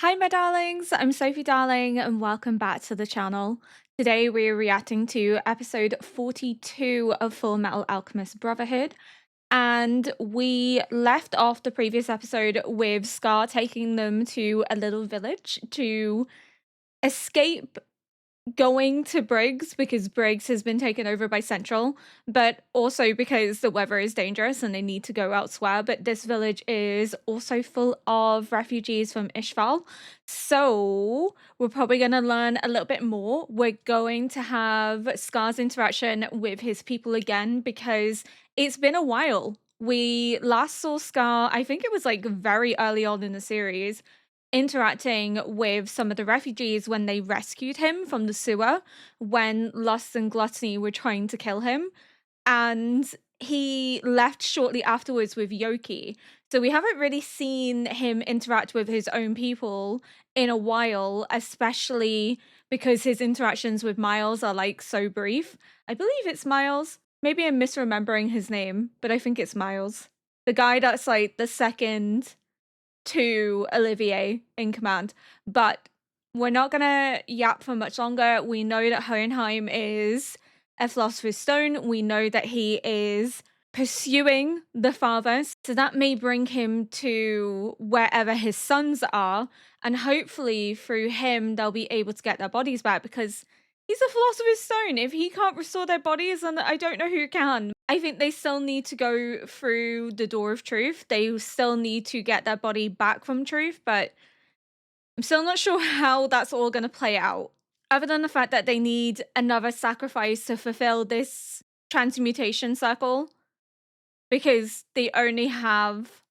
Hi, my darlings. I'm Sophie Darling, and welcome back to the channel. Today, we're reacting to episode 42 of Fullmetal Alchemist Brotherhood. And we left off the previous episode with Scar taking them to a little village to escape going to Briggs because Briggs has been taken over by Central, but also because the weather is dangerous and they need to go elsewhere. But this village is also full of refugees from Ishval. So we're probably going to learn a little bit more. We're going to have Scar's interaction with his people again because it's been a while. We last saw Scar, I think it was like very early on in the series, interacting with some of the refugees when they rescued him from the sewer when Lust and Gluttony were trying to kill him. And he left shortly afterwards with Yoki. So we haven't really seen him interact with his own people in a while, especially because his interactions with Miles are like so brief. I believe it's Miles. Maybe I'm misremembering his name, but I think it's Miles. The guy that's like the second to Olivier in command. But we're not gonna yap for much longer. We know that Hohenheim is a philosopher's stone. We know that he is pursuing the father, so that may bring him to wherever his sons are, and hopefully through him they'll be able to get their bodies back because he's a philosopher's stone. If he can't restore their bodies, then I don't know who can. I think they still need to go through the door of truth. They still need to get their body back from truth, but I'm still not sure how that's all going to play out. Other than the fact that they need another sacrifice to fulfill this transmutation circle, because they only have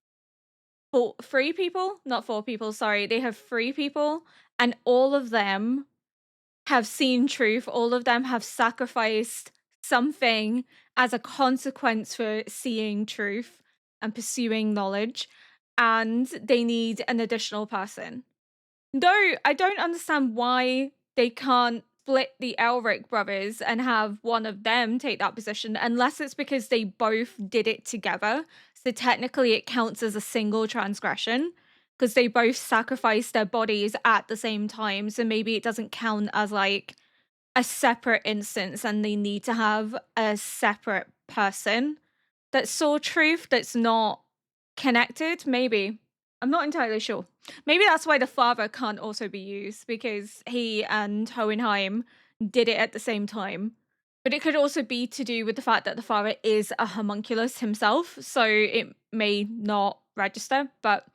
three people, not four people, sorry. They have three people, and all of them have seen truth. All of them have sacrificed something as a consequence for seeing truth and pursuing knowledge, and they need an additional person. Though I don't understand why they can't split the Elric brothers and have one of them take that position, unless it's because they both did it together. So technically it counts as a single transgression because they both sacrificed their bodies at the same time. So maybe it doesn't count as like a separate instance and they need to have a separate person that saw truth that's not connected. Maybe. I'm not entirely sure. Maybe that's why the father can't also be used, because he and Hohenheim did it at the same time. But it could also be to do with the fact that the father is a homunculus himself, so it may not register. But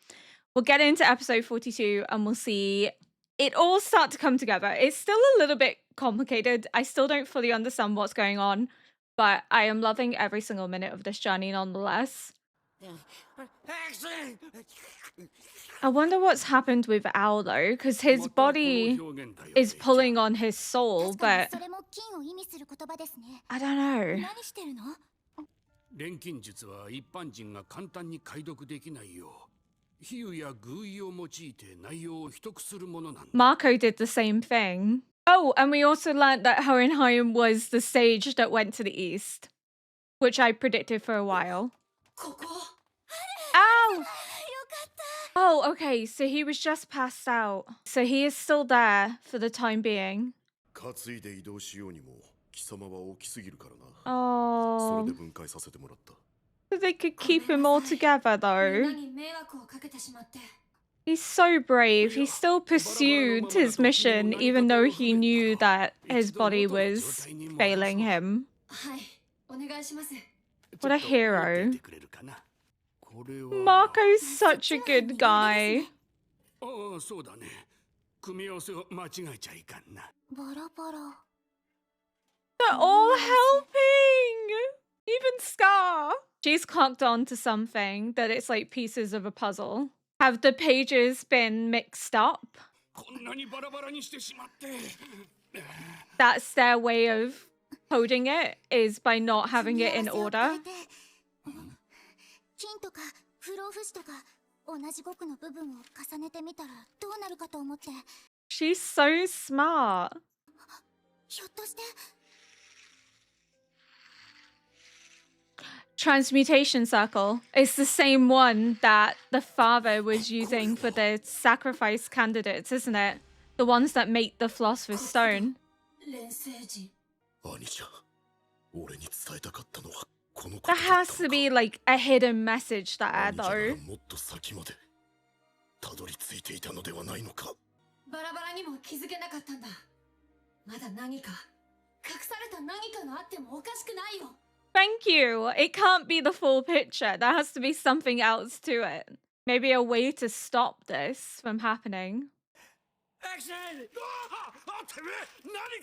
we'll get into episode 42 and we'll see it all start to come together. It's still a little bit complicated. I still don't fully understand what's going on, but I am loving every single minute of this journey nonetheless. I wonder what's happened with Al though, because his body is pulling on his soul, but I don't know. 錬金術は一般人が簡単に解読できないよう、比喩や寓意を用いて内容を秘匿するものなんだ。 Marco did the same thing. Oh, and we also learned that Hohenheim was the sage that went to the east, which I predicted for a while. Ow! Oh, okay, so he was just passed out. So he is still there for the time being. Oh. So they could keep him all together though. He's so brave. He still pursued his mission even though he knew that his body was failing him. What a hero. Marco's such a good guy. They're all helping! Even Scar. She's clocked on to something that it's like pieces of a puzzle. Have the pages been mixed up? That's their way of coding it, is by not having it in order. She's so smart. transmutation circle. It's the same one that the father was using for the sacrifice candidates, isn't it? The ones that make the philosopher's stone. 兄ちゃん、俺に伝えたかったのはこのこと There だっ has たの to か。 be like a hidden message there, 兄者なら though. もっと先までたどり着いていたのではないのか。バラバラにも気づけなかったんだ。まだ何か隠された何かがあってもおかしくないよ。 Thank you. It can't be the full picture. There has to be something else to it. Maybe a way to stop this from happening.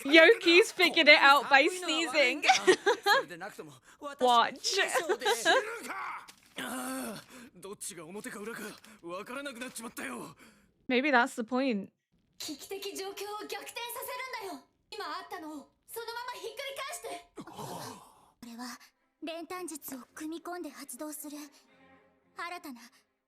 Yoki's figured it out by sneezing. Watch. どっちが表か裏かわからなくなっちまったよ。 Maybe that's the point. 危機的状況を逆転させるんだよ。今あったのをそのままひっくり返して。これは練炭術を組み込んで発動する新たな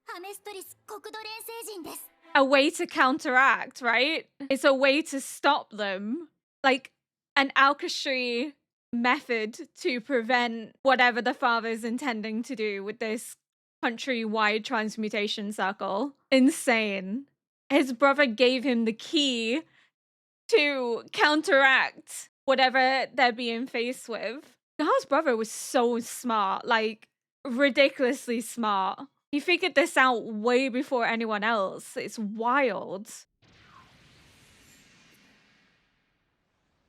ハメストリス国土連星人です。 A way to counteract, right? It's a way to stop them. Like an alchemy method to prevent whatever the father is intending to do with this countrywide transmutation circle. Insane. His brother gave him the key to counteract whatever they're being faced with. Gao's brother was so smart, like ridiculously smart. He figured this out way before anyone else. It's wild.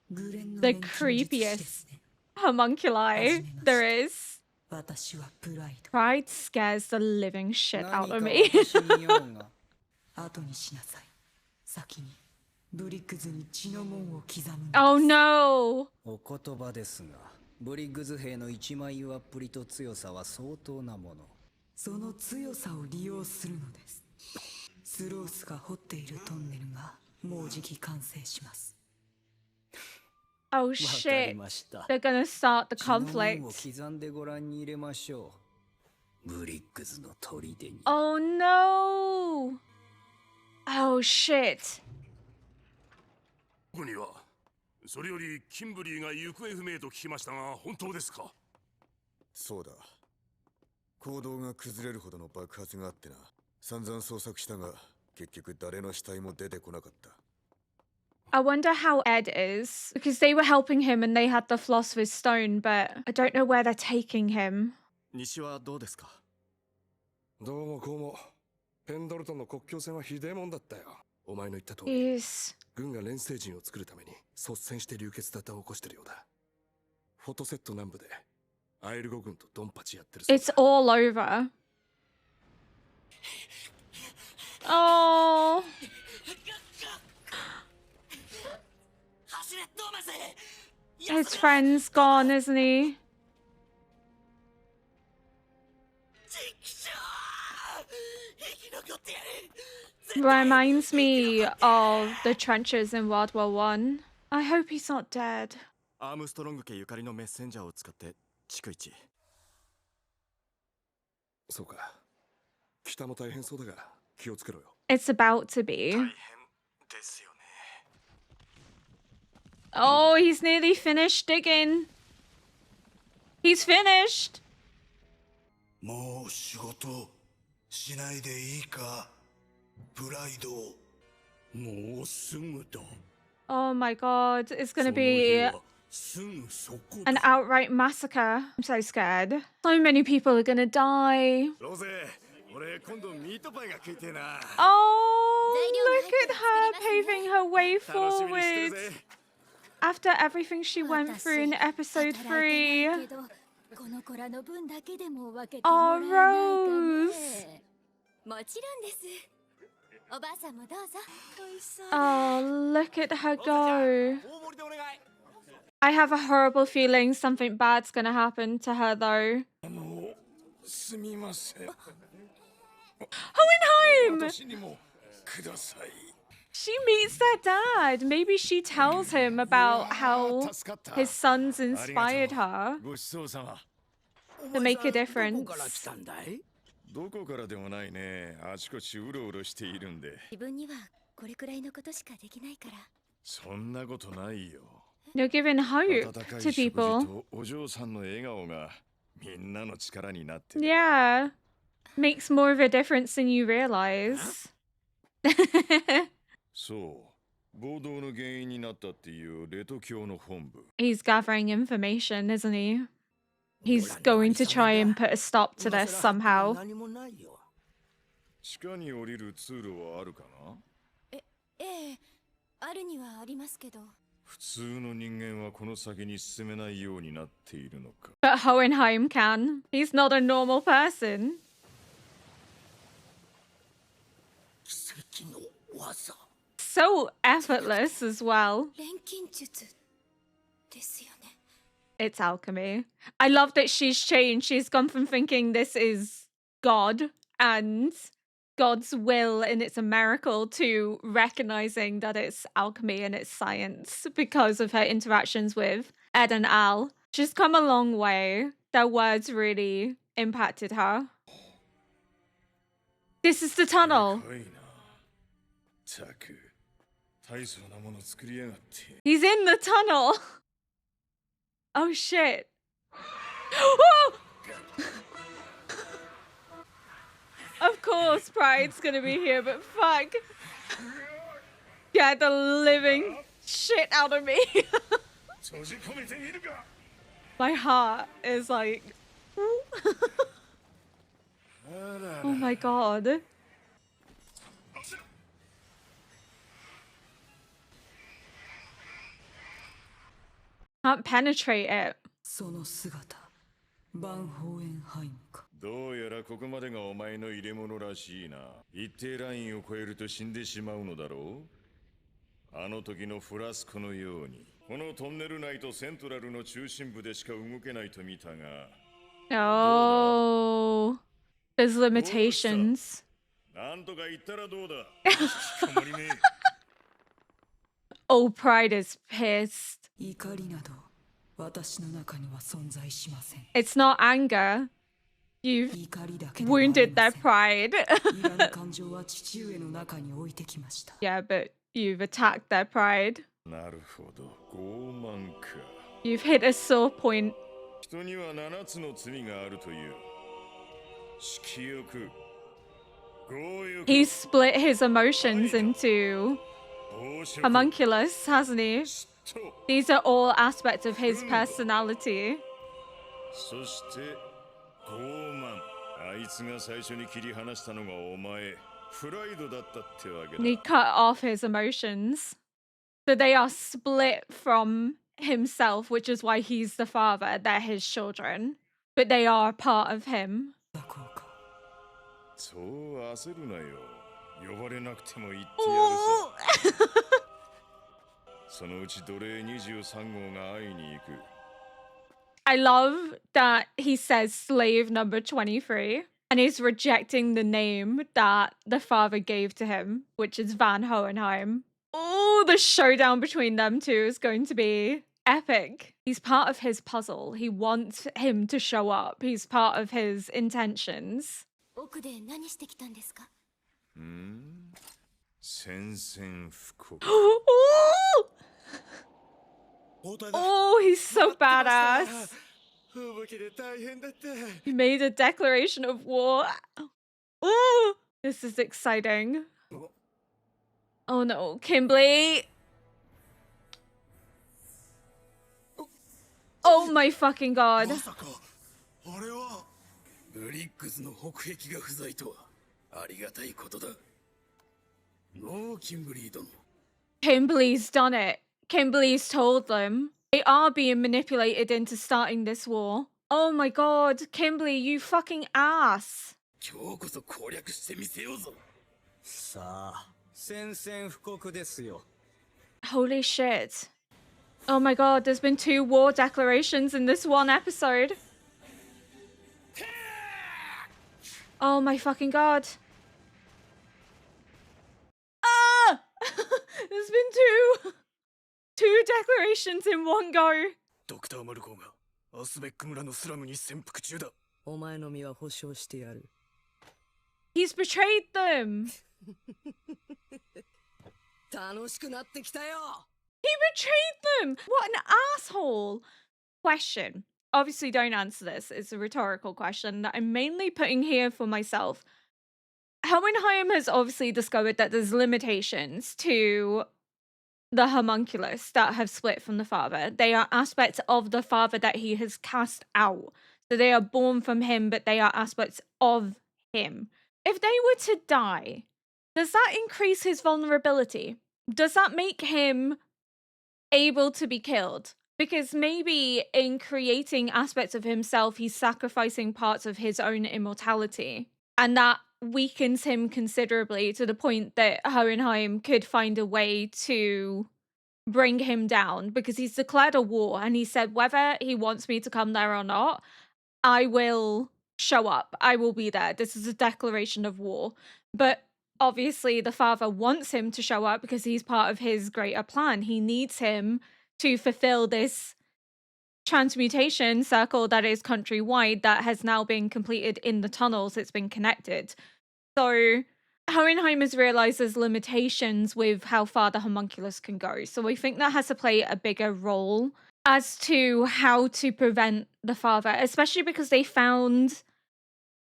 The creepiest homunculi there is. Pride scares the living shit out of me. Oh no! お言葉ですが、ブリッグズ兵の一枚岩っぷりと強さは相当なもの。その強さを利用するのです。スロースが掘っているトンネルがもうじき完成します。 Oh shit! They're gonna start the conflict. 刻んでご覧に入れましょう。ブリッグズの砦に。Oh no! Oh shit! ここにはそれよりキンブリーが行方不明と聞きましたが本当ですか。そうだ。行動が崩れるほどの爆発があってな。散々捜索したが結局誰の死体も出てこなかった。 I wonder how Ed is, because they were helping him and they had the philosopher's stone, but I don't know where they're taking him. 西はどうですか。どうもこうも。ペンドルトンの国境線はひでえもんだったよ。お前の言った通り。Yes. 軍が連星人を作るために率先して流血沙汰を起こしてるようだ。フォトセット南部でアイルゴ軍とドンパチやってる。 It's all over. Oh. His friend's gone, isn't he? Reminds me of the trenches in World War One. I hope he's not dead. アームストロング家ゆかりのメッセンジャーを使って逐一。そうか。北も大変そうだが気をつけろよ。 It's about to be. 大変ですよね。 Oh, he's nearly finished digging. He's finished. もう仕事しないでいいか、プライド。もうすぐだ。 Oh my god, it's gonna be an outright massacre. I'm so scared. So many people are gonna die. ロゼ、俺今度ミートパイが食いてえな。 Oh, look at her paving her way forward. After everything she went through in episode 3. Oh, Rose. もちろんです。おばあさんもどうぞ。 Oh, look at her go. I have a horrible feeling something bad's gonna happen to her though. すみません。 Hohenheim! 私にもください。 She meets their dad. Maybe she tells him about how his sons inspired her ごちそうさま。 to make a difference. どこからでもないね。あちこちうろうろしているんで。自分にはこれくらいのことしかできないから。そんなことないよ。 You're giving hope 温かい to 食事 people. とお嬢さんの笑顔がみんなの力になってる。 Yeah. Makes more of a difference than you realize. そう暴動の原因になったっていうレト教の本部 He's gathering information, isn't he? He's going to try and put a stop to this somehow. 何もないよ。地下に降りる通路はあるかな。ええ、あるにはありますけど。普通の人間はこの先に進めないようになっているのか。 But Hohenheim can. He's not a normal person. 奇跡の技。 So effortless as well. 錬金術ですよね。It's alchemy. I love that she's changed. She's gone from thinking this is God and God's will and it's a miracle to recognizing that it's alchemy and it's science because of her interactions with Ed and Al. She's come a long way. Their words really impacted her. This is the tunnel. でかいな。ったく大層なもの作りやがって。 He's in the tunnel. Oh shit. Oh! Of course, Pride's gonna be here, but fuck. Get the living shit out of me. 閉じ込めてみるか。 My heart is like. Oh my god. Can't penetrate it. その姿バンホーエンハイムか。どうやらここまでがお前の入れ物らしいな。一定ラインを超えると死んでしまうのだろう。あの時のフラスコのように。このトンネル内とセントラルの中心部でしか動けないと見たが。 Oh. There's limitations. なんとか言ったらどうだ。引きこもりめ。 Oh, Pride is pissed. 怒りなど私の中には存在しません。 It's not anger. You've 怒りだけではあり wounded ま their せん。 pride. いらぬ感情は父上の中に置いてきました。 Yeah, but you've attacked their pride. なるほど。傲慢か。 You've hit a sore point. 人には7つの罪があるという。色欲、強欲、 He's split his emotions into 暴食、 homunculus, hasn't he? 嫉妬。 These are all aspects of his personality. そして傲慢。あいつが最初に切り離したのがお前。プライドだったってわけ And he だ。 cut off his emotions. So they are split from himself, which is why he's the father. They're his children. But they are a part of him. だこうか。そう焦るなよ。呼ばれなくても言ってやるさ。そのうち奴隷23号が会いに行く。 I love that he says slave number 23 and he's rejecting the name that the father gave to him, which is Van Hohenheim. Oh, the showdown between them two is going to be epic. He's part of his puzzle. He wants him to show up. He's part of his intentions. 奥で何してきたんですか？宣戦布告。 Oh, 包帯だ。 oh, he's so badass. 吹雪で大変だった。 He made a declaration of war. Oh, this is exciting. Oh no, Kimberly. Oh my fucking god. まさかあれは。ブリックスの北壁が不在とはありがたいことだ。のう、キンブリー殿。 Kimberly's done it. Kimberly's told them. They are being manipulated into starting this war. Oh my god, Kimberly, you fucking ass. 今日こそ攻略してみせようぞ。さあ宣戦布告ですよ。 Holy shit. Oh my god, there's been 2 war declarations in this one episode. Oh my fucking god. Ah! There's been 2 declarations in one go. ドクターマルコーがアスベック村のスラムに潜伏中だ。お前の身は保証してやる。 He's betrayed them. 楽しくなってきたよ。 He betrayed them. What an asshole. Question. obviously don't answer this. It's a rhetorical question that I'm mainly putting here for myself. Hohenheim has obviously discovered that there's limitations to the homunculus that have split from the father. They are aspects of the father that he has cast out. So they are born from him, but they are aspects of him. If they were to die, does that increase his vulnerability? Does that make him able to be killed? Because maybe in creating aspects of himself, he's sacrificing parts of his own immortality. And that weakens him considerably to the point that Hohenheim could find a way to bring him down, because he's declared a war and he said whether he wants me to come there or not, I will show up. I will be there. This is a declaration of war. But obviously the father wants him to show up because he's part of his greater plan. He needs him to fulfill this transmutation circle that is countrywide that has now been completed in the tunnels. It's been connected. So Hohenheim has realized there's limitations with how far the homunculus can go. So I think that has to play a bigger role as to how to prevent the father, especially because they found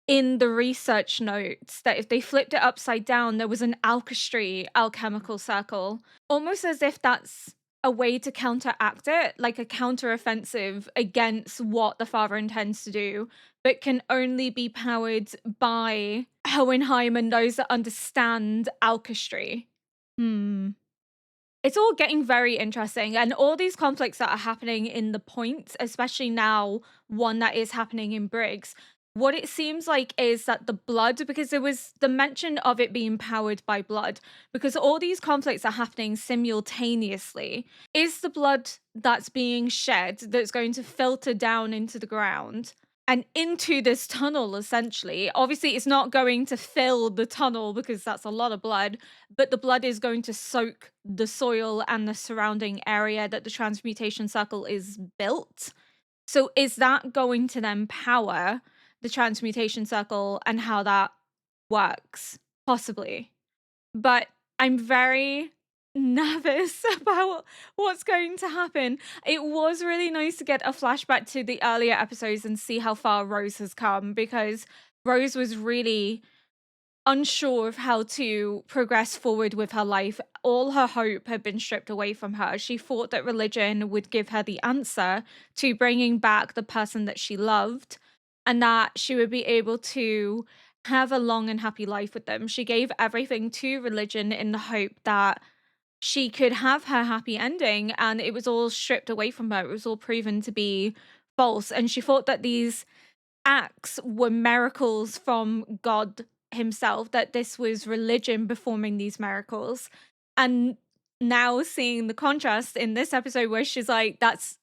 in the research notes that if they flipped it upside down, there was an alchemical circle, almost as if that's a way to counteract it, like a counteroffensive against what the father intends to do, but can only be powered by Hohenheim and those that understand alchemy. It's all getting very interesting, and all these conflicts that are happening in the points, especially now one that is happening in Briggs, what it seems like is that the blood, because there was the mention of it being powered by blood, because all these conflicts are happening simultaneously, is the blood that's being shed that's going to filter down into the ground and into this tunnel, essentially. Obviously, it's not going to fill the tunnel because that's a lot of blood, but the blood is going to soak the soil and the surrounding area that the transmutation circle is built. So is that going to then power the transmutation circle and how that works? Possibly. But I'm very nervous about what's going to happen. It was really nice to get a flashback to the earlier episodes and see how far Rose has come, because Rose was really unsure of how to progress forward with her life. All her hope had been stripped away from her. She thought that religion would give her the answer to bringing back the person that she loved, and that she would be able to have a long and happy life with them. She gave everything to religion in the hope that she could have her happy ending, and it was all stripped away from her. It was all proven to be false, and she thought that these acts were miracles from God himself, that this was religion performing these miracles. And now seeing the contrast in this episode where she's like, that's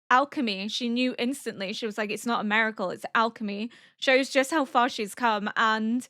alchemy. She knew instantly. She was like, it's not a miracle, it's alchemy. Shows just how far she's come. And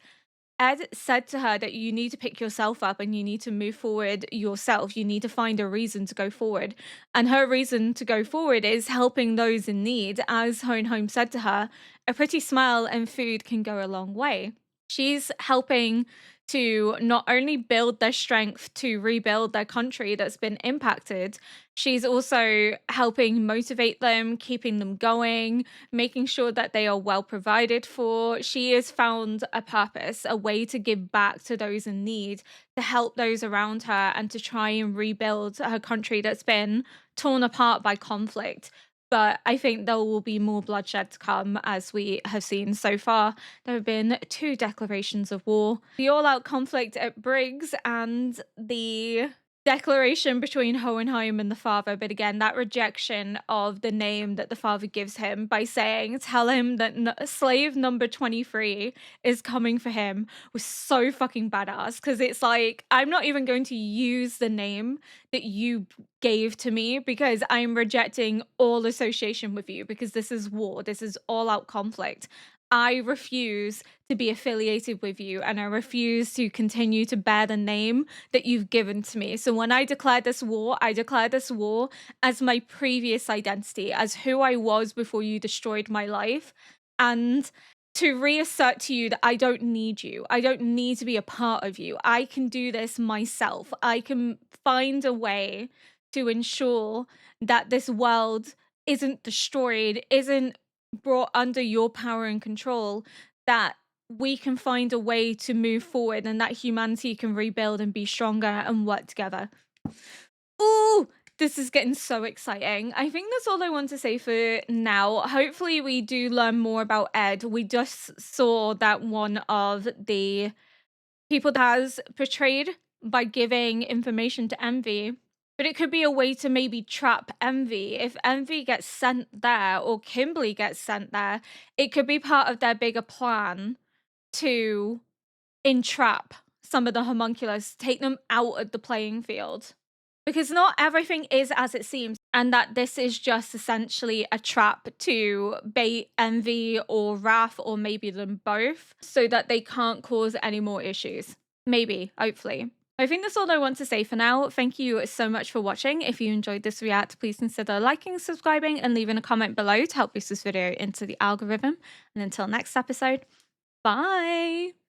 Ed said to her that you need to pick yourself up and you need to move forward yourself. You need to find a reason to go forward. And her reason to go forward is helping those in need. As Hohenheim said to her, a pretty smile and food can go a long way. She's helping to not only build their strength to rebuild their country that's been impacted, she's also helping motivate them, keeping them going, making sure that they are well provided for. She has found a purpose, a way to give back to those in need, to help those around her, and to try and rebuild her country that's been torn apart by conflict. But I think there will be more bloodshed to come, as we have seen so far. There have been 2 declarations of war. The all-out conflict at Briggs and the declaration between Hohenheim and the father, but again, that rejection of the name that the father gives him by saying, tell him that slave number 23 is coming for him, was so fucking badass, because it's like, I'm not even going to use the name that you gave to me because I'm rejecting all association with you, because this is war, this is all out conflict. I refuse to be affiliated with you, and I refuse to continue to bear the name that you've given to me. So when I declared this war, I declared this war as my previous identity, as who I was before you destroyed my life, and to reassert to you that I don't need you. I don't need to be a part of you. I can do this myself. I can find a way to ensure that this world isn't destroyed, isn't brought under your power and control, that we can find a way to move forward and that humanity can rebuild and be stronger and work together. Ooh, this is getting so exciting. I think that's all I want to say for now. Hopefully we do learn more about Ed. We just saw that one of the people that has portrayed by giving information to Envy, but it could be a way to maybe trap Envy. If Envy gets sent there or Kimberly gets sent there, it could be part of their bigger plan to entrap some of the homunculus, take them out of the playing field. Because not everything is as it seems, and that this is just essentially a trap to bait Envy or Wrath, or maybe them both, so that they can't cause any more issues. Maybe, hopefully. I think that's all I want to say for now. Thank you so much for watching. If you enjoyed this react, please consider liking, subscribing, and leaving a comment below to help boost this video into the algorithm. And until next episode, bye!